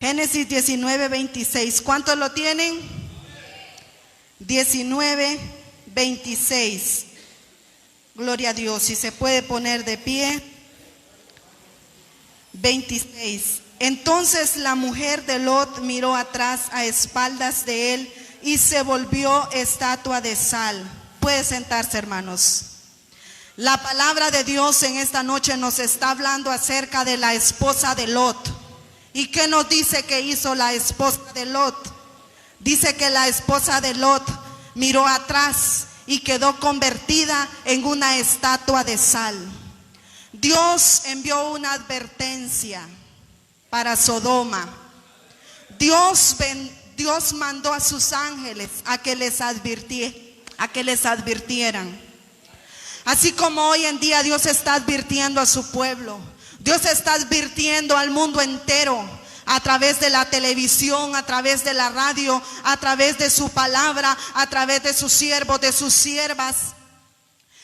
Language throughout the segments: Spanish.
Génesis 19:26. ¿Cuántos lo tienen? 19:26. Gloria a Dios. Si se puede poner de pie. 26. Entonces la mujer de Lot miró atrás a espaldas de él y se volvió estatua de sal. Puede sentarse, hermanos. La palabra de Dios en esta noche nos está hablando acerca de la esposa de Lot. ¿Y qué nos dice que hizo la esposa de Lot? Dice que la esposa de Lot miró atrás y quedó convertida en una estatua de sal. Dios envió una advertencia para Sodoma. Dios mandó a sus ángeles a que les advirtieran. Así como hoy en día Dios está advirtiendo a su pueblo. Dios está advirtiendo al mundo entero a través de la televisión, a través de la radio, a través de su palabra, a través de sus siervos, de sus siervas.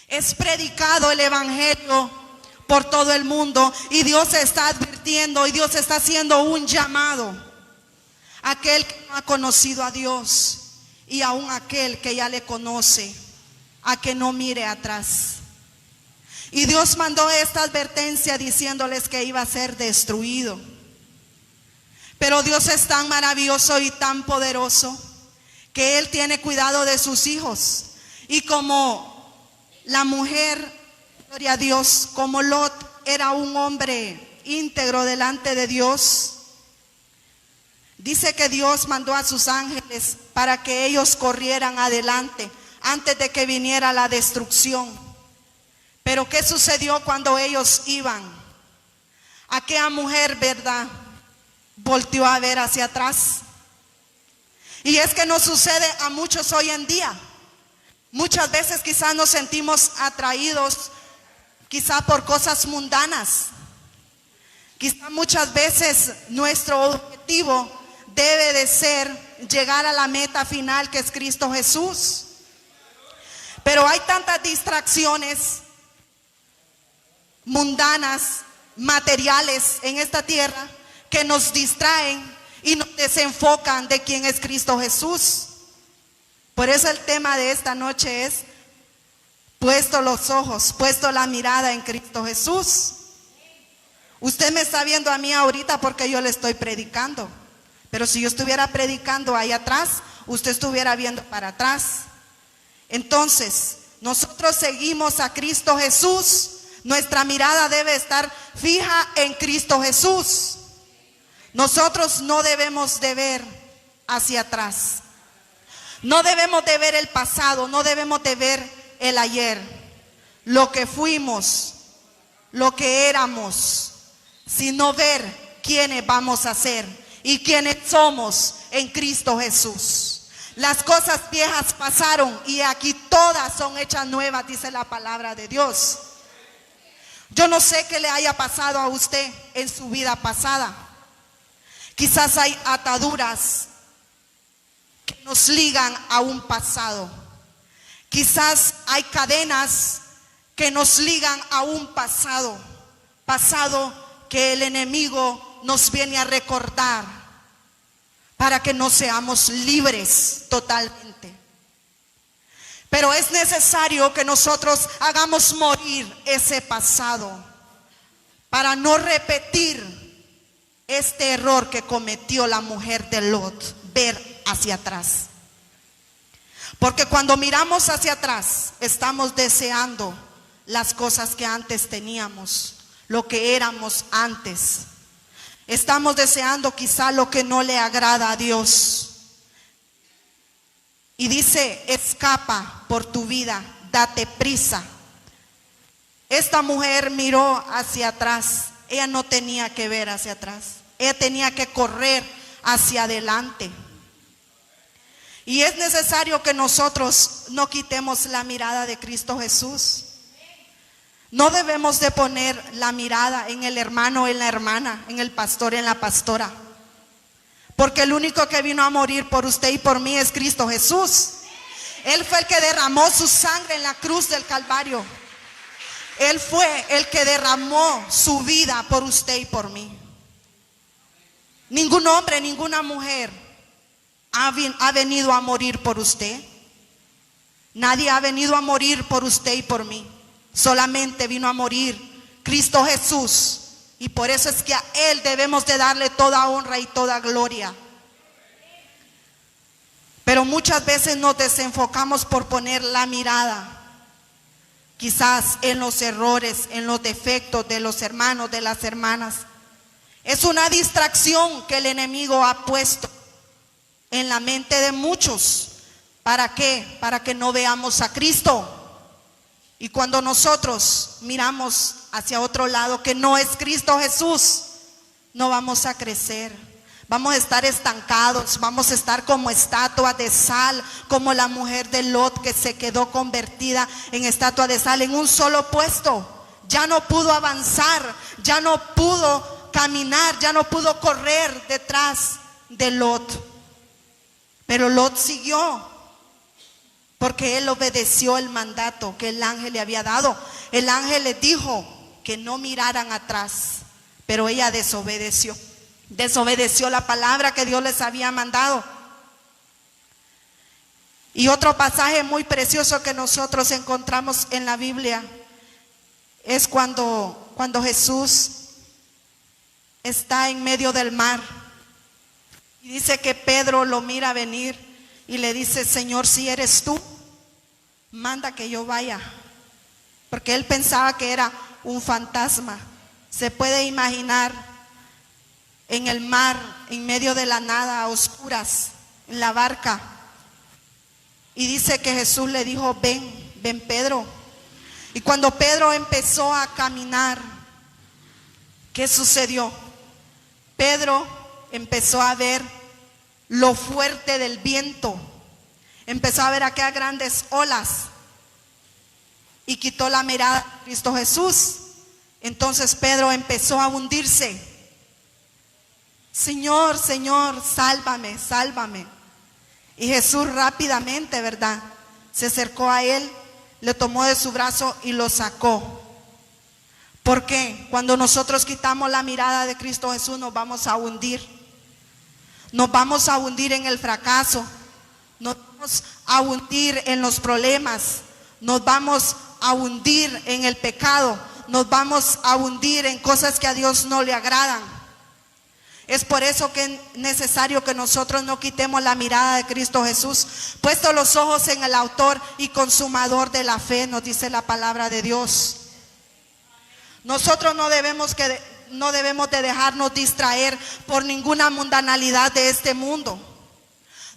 Es predicado el evangelio por todo el mundo y Dios está advirtiendo y Dios está haciendo un llamado a aquel que no ha conocido a Dios y aún aquel que ya le conoce, a que no mire atrás. Y Dios mandó esta advertencia diciéndoles que iba a ser destruido. Pero Dios es tan maravilloso y tan poderoso que Él tiene cuidado de sus hijos. Y como la mujer, gloria a Dios, como Lot era un hombre íntegro delante de Dios, dice que Dios mandó a sus ángeles para que ellos corrieran adelante antes de que viniera la destrucción. Pero ¿qué sucedió cuando ellos iban? Aquella mujer, ¿verdad?, volteó a ver hacia atrás. Y es que nos sucede a muchos hoy en día. Muchas veces quizás nos sentimos atraídos quizá por cosas mundanas. Quizá muchas veces nuestro objetivo debe de ser llegar a la meta final, que es Cristo Jesús. Pero hay tantas distracciones mundanas, materiales en esta tierra que nos distraen y nos desenfocan de quién es Cristo Jesús. Por eso el tema de esta noche es puesto los ojos, puesto la mirada en Cristo Jesús. Usted me está viendo a mí ahorita porque yo le estoy predicando, pero si yo estuviera predicando ahí atrás, usted estuviera viendo para atrás. Entonces, nosotros seguimos a Cristo Jesús. Nuestra mirada debe estar fija en Cristo Jesús. Nosotros no debemos de ver hacia atrás. No debemos de ver el pasado, no debemos de ver el ayer, lo que fuimos, lo que éramos, sino ver quiénes vamos a ser y quiénes somos en Cristo Jesús. Las cosas viejas pasaron y aquí todas son hechas nuevas, dice la palabra de Dios. Yo no sé qué le haya pasado a usted en su vida pasada. Quizás hay ataduras que nos ligan a un pasado. Quizás hay cadenas que nos ligan a un pasado. Pasado que el enemigo nos viene a recordar para que no seamos libres totalmente. Pero es necesario que nosotros hagamos morir ese pasado para no repetir este error que cometió la mujer de Lot, ver hacia atrás. Porque cuando miramos hacia atrás, estamos deseando las cosas que antes teníamos, lo que éramos antes. Estamos deseando quizá lo que no le agrada a Dios. Y dice, escapa por tu vida, date prisa. Esta mujer miró hacia atrás. Ella no tenía que ver hacia atrás. Ella tenía que correr hacia adelante. Y es necesario que nosotros no quitemos la mirada de Cristo Jesús. No debemos de poner la mirada en el hermano, en la hermana, en el pastor, en la pastora. Porque el único que vino a morir por usted y por mí es Cristo Jesús. Él fue el que derramó su sangre en la cruz del Calvario. Él fue el que derramó su vida por usted y por mí. Ningún hombre, ninguna mujer ha venido a morir por usted. Nadie ha venido a morir por usted y por mí. Solamente vino a morir Cristo Jesús. Y por eso es que a Él debemos de darle toda honra y toda gloria. Pero muchas veces nos desenfocamos por poner la mirada quizás en los errores, en los defectos de los hermanos, de las hermanas. Es una distracción que el enemigo ha puesto en la mente de muchos. ¿Para qué? Para que no veamos a Cristo. Y cuando nosotros miramos hacia otro lado que no es Cristo Jesús, no vamos a crecer. Vamos a estar estancados, vamos a estar como estatuas de sal, como la mujer de Lot que se quedó convertida en estatua de sal en un solo puesto. Ya no pudo avanzar, ya no pudo caminar, ya no pudo correr detrás de Lot. Pero Lot siguió, porque él obedeció el mandato que el ángel le había dado. El ángel le dijo que no miraran atrás, pero ella desobedeció. Desobedeció la palabra que Dios les había mandado. Y otro pasaje muy precioso que nosotros encontramos en la Biblia es cuando Jesús está en medio del mar. Y dice que Pedro lo mira venir y le dice: Señor, si eres tú, manda que yo vaya. Porque él pensaba que era un fantasma. Se puede imaginar en el mar, en medio de la nada, a oscuras, en la barca. Y dice que Jesús le dijo: ven, ven Pedro. Y cuando Pedro empezó a caminar, ¿qué sucedió? Pedro empezó a ver lo fuerte del viento, empezó a ver aquellas grandes olas y quitó la mirada a Cristo Jesús. Entonces Pedro empezó a hundirse. Señor, Señor, sálvame, sálvame. Y Jesús rápidamente, ¿verdad?, se acercó a él, le tomó de su brazo y lo sacó. ¿Por qué? Cuando nosotros quitamos la mirada de Cristo Jesús, nos vamos a hundir. Nos vamos a hundir en el fracaso, nos vamos a hundir en los problemas, nos vamos a hundir en el pecado, nos vamos a hundir en cosas que a Dios no le agradan. Es por eso que es necesario que nosotros no quitemos la mirada de Cristo Jesús, puesto los ojos en el autor y consumador de la fe, nos dice la palabra de Dios. Nosotros no debemos de dejarnos distraer por ninguna mundanalidad de este mundo.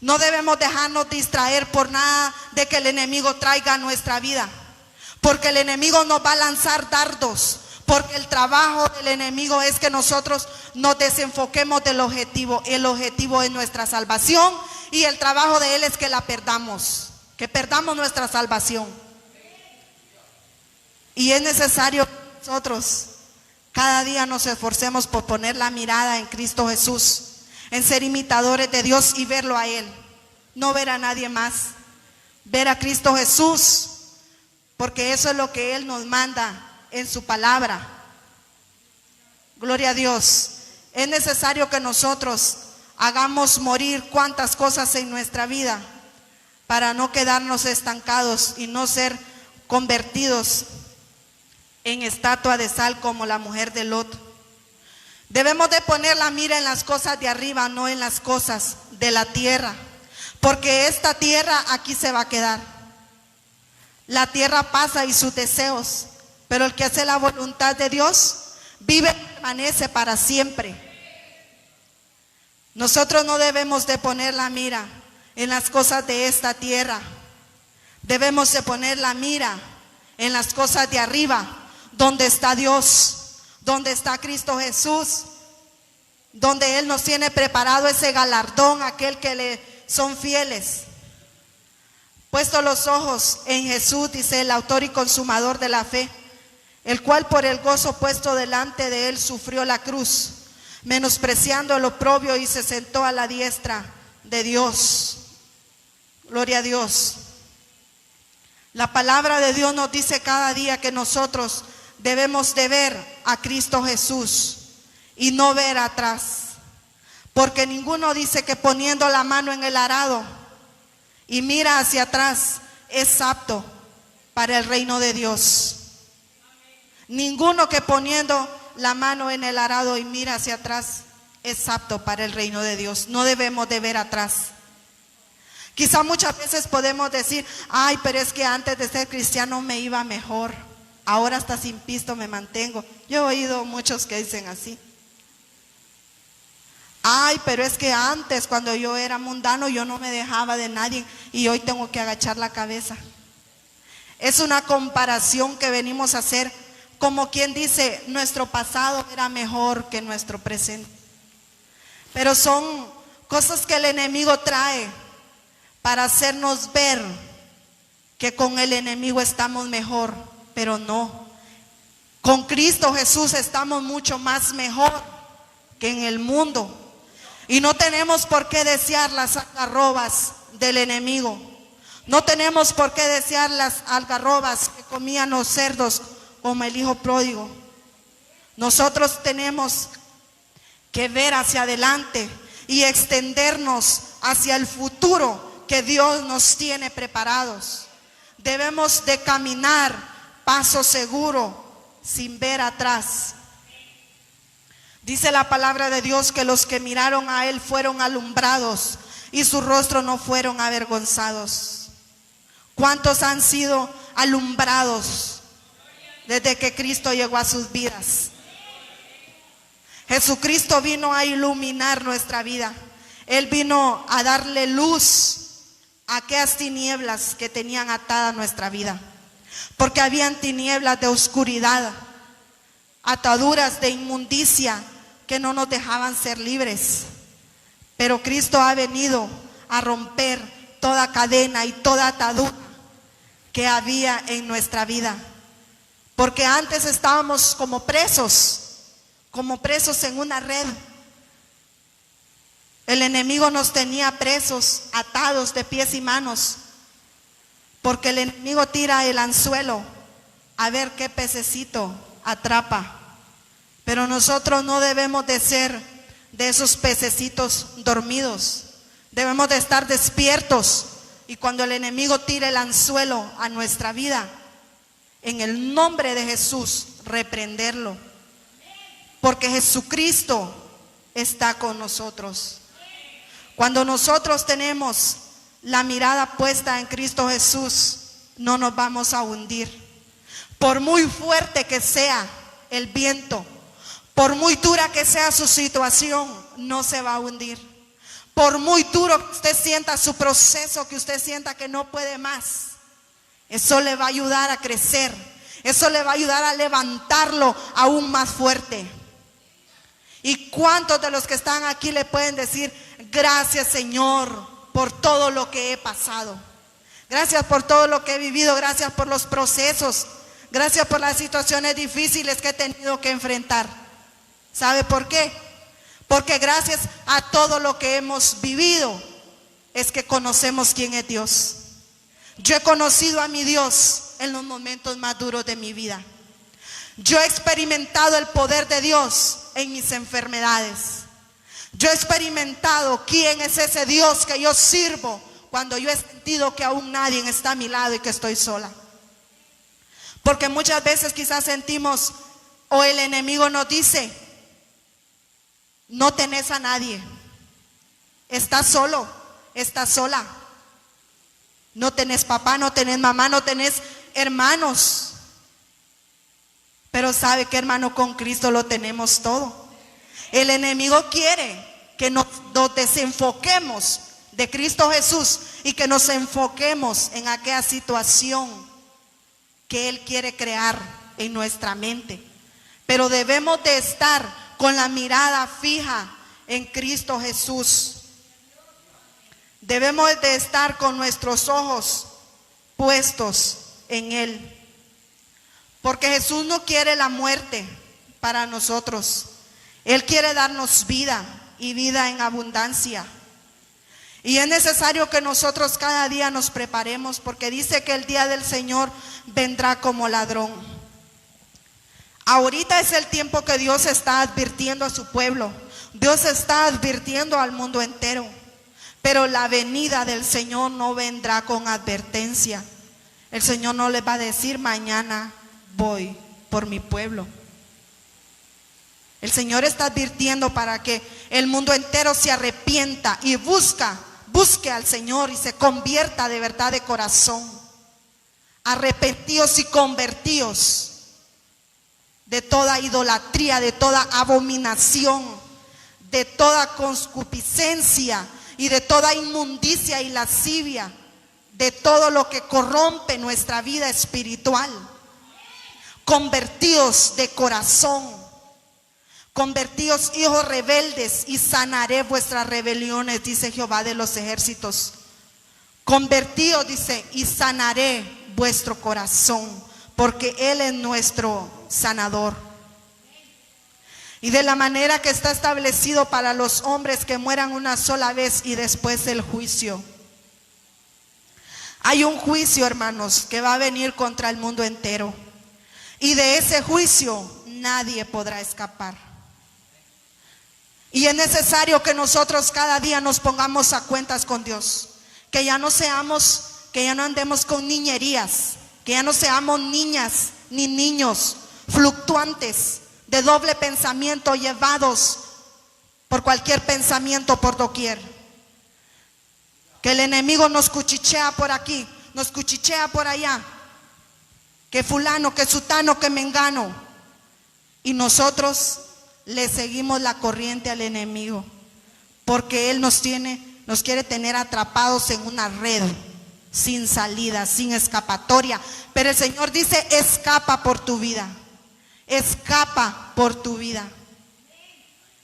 No debemos dejarnos distraer por nada de que el enemigo traiga a nuestra vida, porque el enemigo nos va a lanzar dardos, porque el trabajo del enemigo es que nosotros nos desenfoquemos del objetivo. El objetivo es nuestra salvación y el trabajo de él es que la perdamos, que perdamos nuestra salvación. Y es necesario que nosotros cada día nos esforcemos por poner la mirada en Cristo Jesús, en ser imitadores de Dios y verlo a Él, no ver a nadie más, ver a Cristo Jesús, porque eso es lo que Él nos manda en su palabra. Gloria a Dios. Es necesario que nosotros hagamos morir cuantas cosas en nuestra vida para no quedarnos estancados y no ser convertidos en estatua de sal como la mujer de Lot. Debemos de poner la mira en las cosas de arriba, no en las cosas de la tierra, porque esta tierra aquí se va a quedar. La tierra pasa y sus deseos, pero el que hace la voluntad de Dios vive y permanece para siempre. Nosotros no debemos de poner la mira en las cosas de esta tierra. Debemos de poner la mira en las cosas de arriba, donde está Dios, donde está Cristo Jesús, donde Él nos tiene preparado ese galardón, aquel que le son fieles. Puesto los ojos en Jesús, dice el autor y consumador de la fe, el cual por el gozo puesto delante de él sufrió la cruz, menospreciando el oprobio, y se sentó a la diestra de Dios. Gloria a Dios. La palabra de Dios nos dice cada día que nosotros debemos de ver a Cristo Jesús y no ver atrás, Porque ninguno dice que poniendo la mano en el arado y mira hacia atrás es apto para el reino de Dios. Ninguno que poniendo la mano en el arado y mira hacia atrás es apto para el reino de Dios. No debemos de ver atrás. Quizá muchas veces podemos decir, ay, pero es que antes de ser cristiano me iba mejor. Ahora hasta sin pisto me mantengo. Yo he oído muchos que dicen así. Ay, pero es que antes cuando yo era mundano yo no me dejaba de nadie y hoy tengo que agachar la cabeza. Es una comparación que venimos a hacer, como quien dice, nuestro pasado era mejor que nuestro presente. Pero son cosas que el enemigo trae para hacernos ver que con el enemigo estamos mejor, pero no. Con Cristo Jesús estamos mucho más mejor que en el mundo. Y no tenemos por qué desear las algarrobas del enemigo. No tenemos por qué desear las algarrobas que comían los cerdos como el hijo pródigo. Nosotros tenemos que ver hacia adelante y extendernos hacia el futuro que Dios nos tiene preparados. Debemos de caminar paso seguro sin ver atrás. Dice la palabra de Dios que los que miraron a Él fueron alumbrados y su rostro no fueron avergonzados. ¿Cuántos han sido alumbrados desde que Cristo llegó a sus vidas? Jesucristo vino a iluminar nuestra vida. Él vino a darle luz a aquellas tinieblas que tenían atada nuestra vida. Porque habían tinieblas de oscuridad, ataduras de inmundicia que no nos dejaban ser libres. Pero Cristo ha venido a romper toda cadena y toda atadura que había en nuestra vida. Porque antes estábamos como presos en una red. El enemigo nos tenía presos, atados de pies y manos. Porque el enemigo tira el anzuelo a ver qué pececito atrapa. Pero nosotros no debemos de ser de esos pececitos dormidos. Debemos de estar despiertos. Y cuando el enemigo tire el anzuelo a nuestra vida, en el nombre de Jesús, reprenderlo. Porque Jesucristo está con nosotros. Cuando nosotros tenemos la mirada puesta en Cristo Jesús, no nos vamos a hundir. Por muy fuerte que sea el viento, por muy dura que sea su situación, no se va a hundir. Por muy duro que usted sienta su proceso, que usted sienta que no puede más, eso le va a ayudar a crecer. Eso le va a ayudar a levantarlo aún más fuerte. ¿Y cuántos de los que están aquí le pueden decir, gracias Señor por todo lo que he pasado? Gracias por todo lo que he vivido, gracias por los procesos, gracias por las situaciones difíciles que he tenido que enfrentar. ¿Sabe por qué? Porque gracias a todo lo que hemos vivido es que conocemos quién es Dios. Yo he conocido a mi Dios en los momentos más duros de mi vida. Yo he experimentado el poder de Dios en mis enfermedades. Yo he experimentado quién es ese Dios que yo sirvo cuando yo he sentido que aún nadie está a mi lado y que estoy sola. Porque muchas veces quizás sentimos, o el enemigo nos dice, no tenés a nadie, estás solo, estás sola, no tenés papá, no tenés mamá, no tenés hermanos. Pero sabe que, hermano, con Cristo lo tenemos todo. El enemigo quiere que nos desenfoquemos de Cristo Jesús y que nos enfoquemos en aquella situación que Él quiere crear en nuestra mente. Pero debemos de estar con la mirada fija en Cristo Jesús. Debemos de estar con nuestros ojos puestos en Él. Porque Jesús no quiere la muerte para nosotros. Él quiere darnos vida y vida en abundancia. Y es necesario que nosotros cada día nos preparemos, porque dice que el día del Señor vendrá como ladrón. Ahorita es el tiempo que Dios está advirtiendo a su pueblo. Dios está advirtiendo al mundo entero. Pero la venida del Señor no vendrá con advertencia. El Señor no les va a decir: mañana voy por mi pueblo. El Señor está advirtiendo para que el mundo entero se arrepienta y busque al Señor y se convierta de verdad de corazón. Arrepentíos y convertíos de toda idolatría, de toda abominación, de toda concupiscencia y de toda inmundicia y lascivia, de todo lo que corrompe nuestra vida espiritual. Convertíos de corazón. Convertíos, hijos rebeldes, y sanaré vuestras rebeliones, dice Jehová de los ejércitos. Convertíos, dice, y sanaré vuestro corazón, porque Él es nuestro sanador. Y de la manera que está establecido para los hombres que mueran una sola vez y después el juicio. Hay un juicio, hermanos, que va a venir contra el mundo entero. Y de ese juicio nadie podrá escapar. Y es necesario que nosotros cada día nos pongamos a cuentas con Dios. Que ya no andemos con niñerías. Que ya no seamos niñas ni niños fluctuantes, de doble pensamiento, llevados por cualquier pensamiento por doquier. Que el enemigo nos cuchichea por aquí, nos cuchichea por allá. Que fulano, que sutano, que mengano. Y nosotros le seguimos la corriente al enemigo, porque él nos quiere tener atrapados en una red sin salida, sin escapatoria. Pero el Señor dice: escapa por tu vida, escapa por tu vida.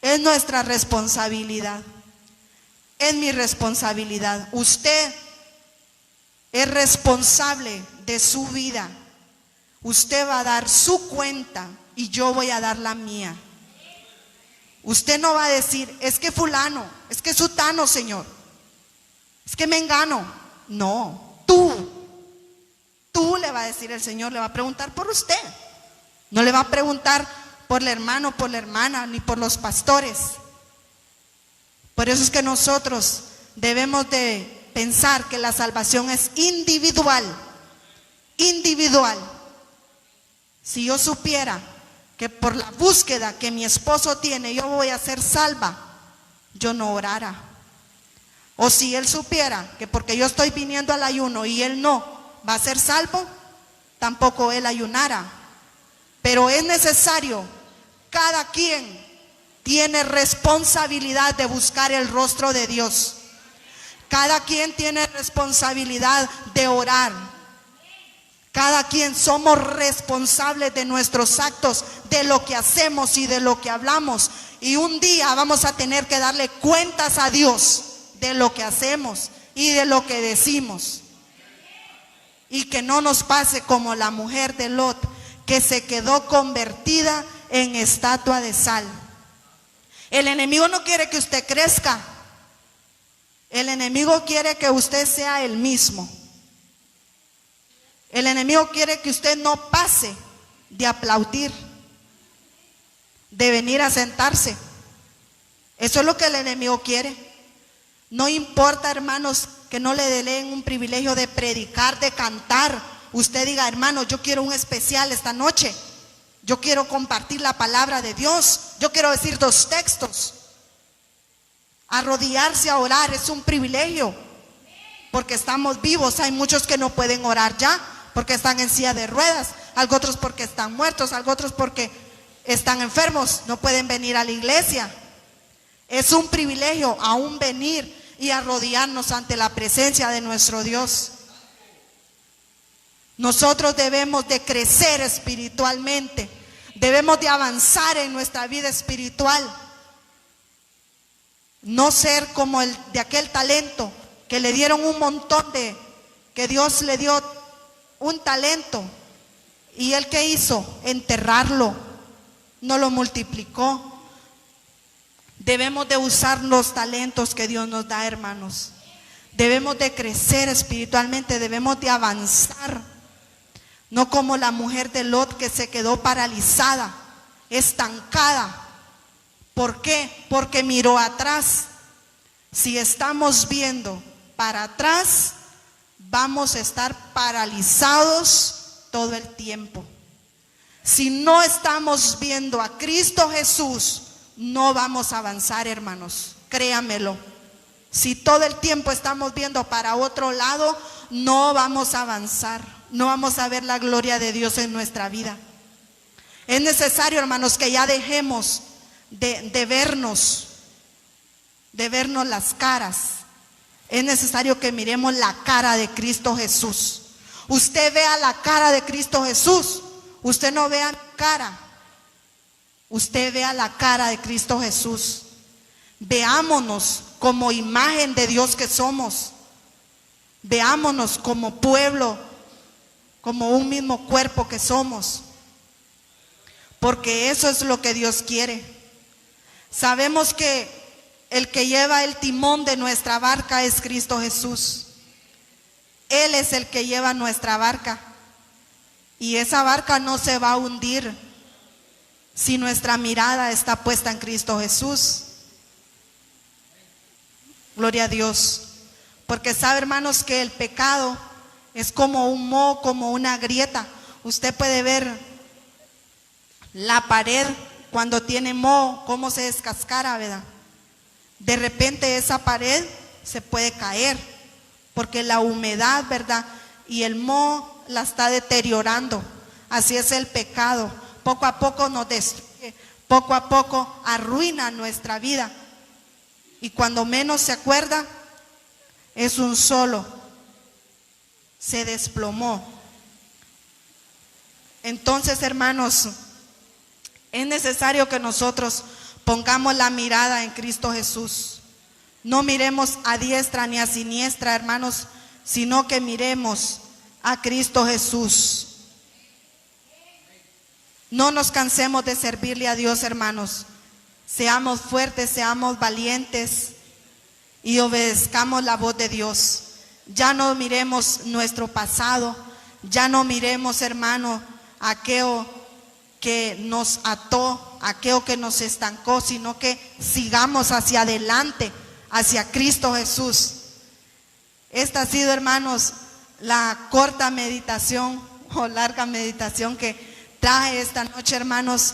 Es nuestra responsabilidad, es mi responsabilidad. Usted es responsable de su vida. Usted va a dar su cuenta y yo voy a dar la mía. Usted no va a decir: es que fulano, es que sutano, Señor, es que mengano. No, tú le va a decir el Señor, le va a preguntar por usted. No le va a preguntar por el hermano, por la hermana, ni por los pastores. Por eso es que nosotros debemos de pensar que la salvación es individual. Individual. Si yo supiera que por la búsqueda que mi esposo tiene yo voy a ser salva, yo no orara. O si él supiera que porque yo estoy viniendo al ayuno y él no va a ser salvo, tampoco él ayunara. Pero es necesario, cada quien tiene responsabilidad de buscar el rostro de Dios. Cada quien tiene responsabilidad de orar. Cada quien somos responsables de nuestros actos, de lo que hacemos y de lo que hablamos. Y un día vamos a tener que darle cuentas a Dios de lo que hacemos y de lo que decimos. Y que no nos pase como la mujer de Lot, que se quedó convertida en estatua de sal. El enemigo no quiere que usted crezca. El enemigo quiere que usted sea el mismo. El enemigo quiere que usted no pase de aplaudir, de venir a sentarse. Eso es lo que el enemigo quiere. No importa, hermanos, que no le den un privilegio de predicar, de cantar. Usted diga: hermano, yo quiero un especial esta noche. Yo quiero compartir la palabra de Dios. Yo quiero decir 2 textos. Arrodillarse a orar es un privilegio, porque estamos vivos. Hay muchos que no pueden orar ya, porque están en silla de ruedas. Algo otros porque están muertos, algo otros porque están enfermos, no pueden venir a la iglesia. Es un privilegio aún venir y arrodillarnos ante la presencia de nuestro Dios. Nosotros debemos de crecer espiritualmente, debemos de avanzar en nuestra vida espiritual. No ser como el de aquel talento que le dieron un montón que Dios le dio un talento, y él ¿qué hizo? Enterrarlo, no lo multiplicó. Debemos de usar los talentos que Dios nos da, hermanos. Debemos de crecer espiritualmente, debemos de avanzar. No como la mujer de Lot, que se quedó paralizada, estancada, ¿Por qué? Porque miró atrás. Si estamos viendo para atrás, vamos a estar paralizados todo el tiempo. Si no estamos viendo a Cristo Jesús, no vamos a avanzar, hermanos. Créanmelo. Si todo el tiempo estamos viendo para otro lado, no vamos a avanzar. No vamos a ver la gloria de Dios en nuestra vida. Es necesario, hermanos, que ya dejemos de vernos las caras. Es necesario que miremos la cara de Cristo Jesús. Usted vea la cara de Cristo Jesús. Usted no vea mi cara. Usted vea la cara de Cristo Jesús. Veámonos como imagen de Dios que somos. Veámonos como pueblo, como un mismo cuerpo que somos. Porque eso es lo que Dios quiere. Sabemos que el que lleva el timón de nuestra barca es Cristo Jesús. Él es el que lleva nuestra barca. Y esa barca no se va a hundir si nuestra mirada está puesta en Cristo Jesús. Gloria a Dios. Porque sabe, hermanos, que el pecado es como un moho, como una grieta. Usted puede ver la pared cuando tiene moho, cómo se descascara, ¿verdad? De repente esa pared se puede caer, porque la humedad, ¿verdad? Y el moho la está deteriorando. Así es el pecado. Poco a poco nos destruye, poco a poco arruina nuestra vida. Y cuando menos se acuerda, es un solo, se desplomó. Entonces, hermanos, es necesario que nosotros pongamos la mirada en Cristo Jesús. No miremos a diestra ni a siniestra, hermanos, sino que miremos a Cristo Jesús. No nos cansemos de servirle a Dios, hermanos. Seamos fuertes, seamos valientes y obedezcamos la voz de Dios. Ya no miremos nuestro pasado, ya no miremos, hermano, aquello que nos ató, aquello que nos estancó, sino que sigamos hacia adelante, hacia Cristo Jesús. Esta ha sido, hermanos, la corta meditación o larga meditación que traje esta noche, hermanos,